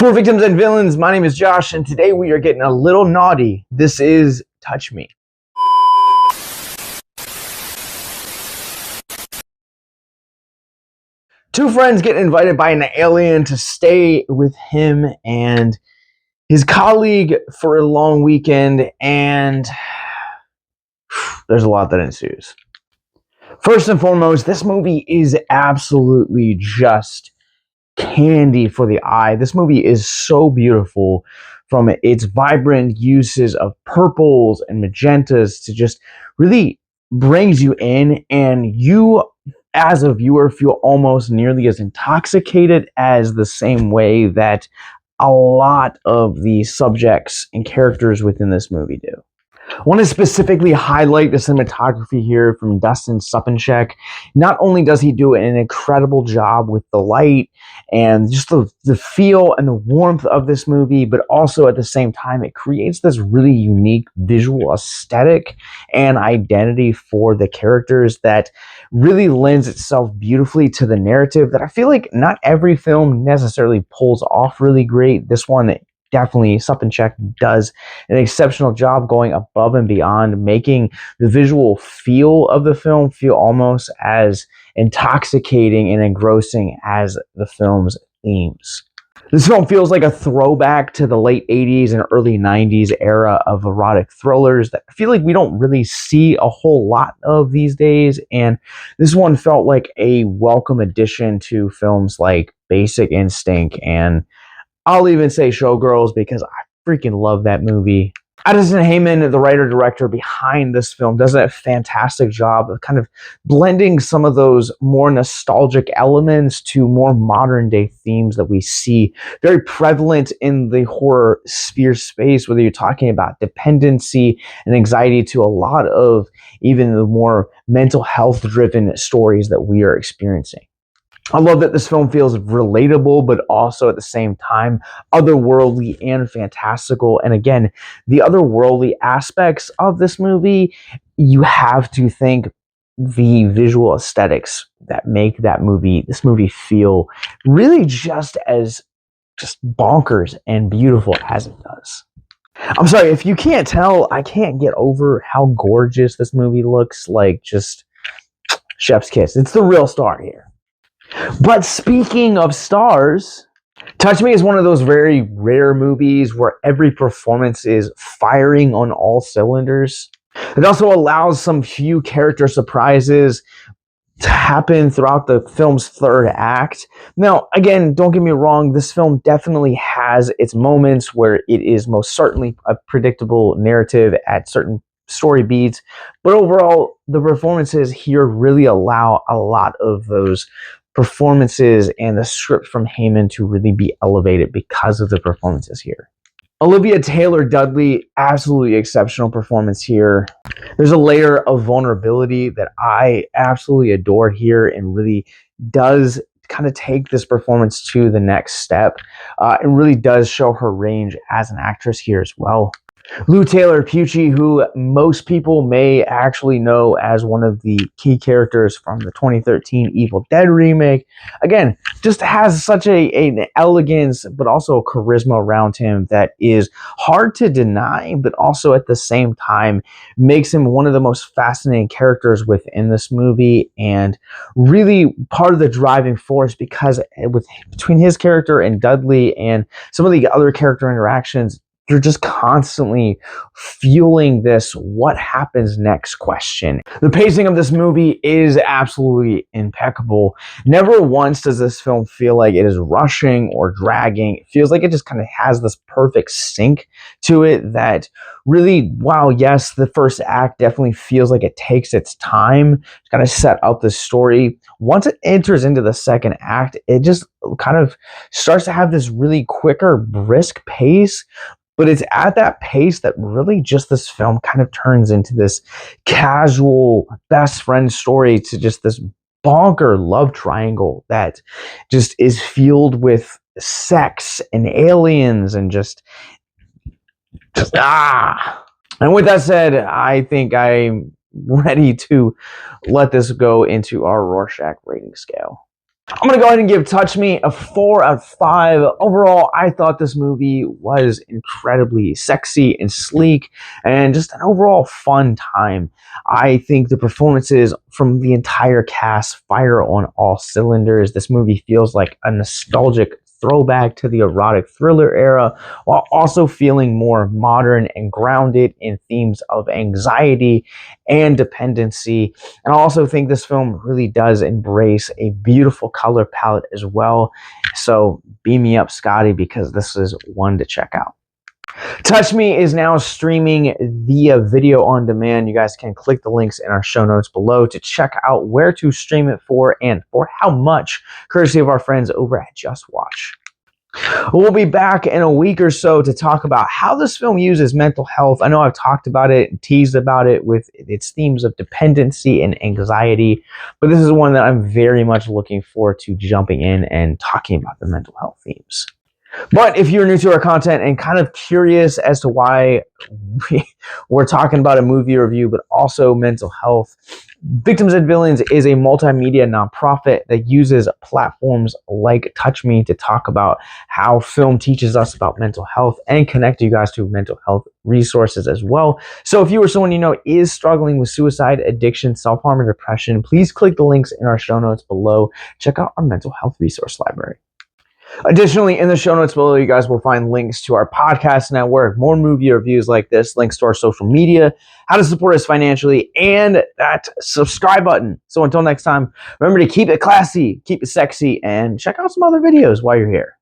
For Victims and Villains, my name is Josh, and today we are getting a little naughty. This is Touch Me. Two friends get invited by an alien to stay with him and his colleague for a long weekend, and there's a lot that ensues. First and foremost, this movie is absolutely just candy for the eye. This movie is so beautiful, from its vibrant uses of purples and magentas to just really brings you in, and you as a viewer feel almost nearly as intoxicated as the same way that a lot of the subjects and characters within this movie do. I want to specifically highlight the cinematography here from Dustin Suppencheck. Not only does he do an incredible job with the light and just the feel and the warmth of this movie, but also at the same time, it creates this really unique visual aesthetic and identity for the characters that really lends itself beautifully to the narrative that I feel like not every film necessarily pulls off really great. This one definitely, Suppencheck does an exceptional job going above and beyond, making the visual feel of the film feel almost as intoxicating and engrossing as the film's themes. This film feels like a throwback to the late 80s and early 90s era of erotic thrillers that I feel like we don't really see a whole lot of these days, and this one felt like a welcome addition to films like Basic Instinct, and I'll even say Showgirls, because I freaking love that movie. Addison Heimann, the writer-director behind this film, does a fantastic job of kind of blending some of those more nostalgic elements to more modern-day themes that we see very prevalent in the horror sphere space, whether you're talking about dependency and anxiety to a lot of even the more mental health-driven stories that we are experiencing. I love that this film feels relatable, but also at the same time otherworldly and fantastical. And again, the otherworldly aspects of this movie, you have to think the visual aesthetics that make this movie feel really just as bonkers and beautiful as it does. I'm sorry, if you can't tell, I can't get over how gorgeous this movie looks. Like, just chef's kiss. It's the real star here. But speaking of stars, Touch Me is one of those very rare movies where every performance is firing on all cylinders. It also allows some few character surprises to happen throughout the film's third act. Now, again, don't get me wrong, this film definitely has its moments where it is most certainly a predictable narrative at certain story beats, but overall, the performances here really allow a lot of those performances and the script from Heimann to really be elevated because of the performances here. Olivia Taylor Dudley, absolutely exceptional performance here. There's a layer of vulnerability that I absolutely adore here, and really does kind of take this performance to the next step. It really does show her range as an actress here as well. Taylor Pucci, who most people may actually know as one of the key characters from the 2013 Evil Dead remake, again, just has such an elegance but also charisma around him that is hard to deny, but also at the same time makes him one of the most fascinating characters within this movie, and really part of the driving force, because between his character and Dudley and some of the other character interactions, you're just constantly fueling this what happens next question. The pacing of this movie is absolutely impeccable. Never once does this film feel like it is rushing or dragging. It feels like it just kind of has this perfect sync to it that really, while yes, the first act definitely feels like it takes its time to kind of set up the story, once it enters into the second act, it just kind of starts to have this really quicker, brisk pace. But it's at that pace that really just this film kind of turns into this casual best friend story to just this bonker love triangle that just is fueled with sex and aliens and just. And with that said, I think I'm ready to let this go into our Rorschach rating scale. I'm going to go ahead and give Touch Me a 4 out of 5. Overall, I thought this movie was incredibly sexy and sleek and just an overall fun time. I think the performances from the entire cast fire on all cylinders. This movie feels like a nostalgic throwback to the erotic thriller era while also feeling more modern and grounded in themes of anxiety and dependency. And I also think this film really does embrace a beautiful color palette as well. So beam me up, Scotty, because this is one to check out. Touch Me is now streaming via video on demand. You guys can click the links in our show notes below to check out where to stream it for and for how much, courtesy of our friends over at Just Watch. We'll be back in a week or so to talk about how this film uses mental health. I know I've talked about it and teased about it with its themes of dependency and anxiety, but this is one that I'm very much looking forward to jumping in and talking about the mental health themes. But if you're new to our content and kind of curious as to why we're talking about a movie review, but also mental health, Victims and Villains is a multimedia nonprofit that uses platforms like Touch Me to talk about how film teaches us about mental health and connect you guys to mental health resources as well. So if you or someone you know is struggling with suicide, addiction, self-harm, or depression, please click the links in our show notes below. Check out our mental health resource library. Additionally, in the show notes below, you guys will find links to our podcast network, more movie reviews like this, links to our social media, how to support us financially, and that subscribe button. So until next time, remember to keep it classy, keep it sexy, and check out some other videos while you're here.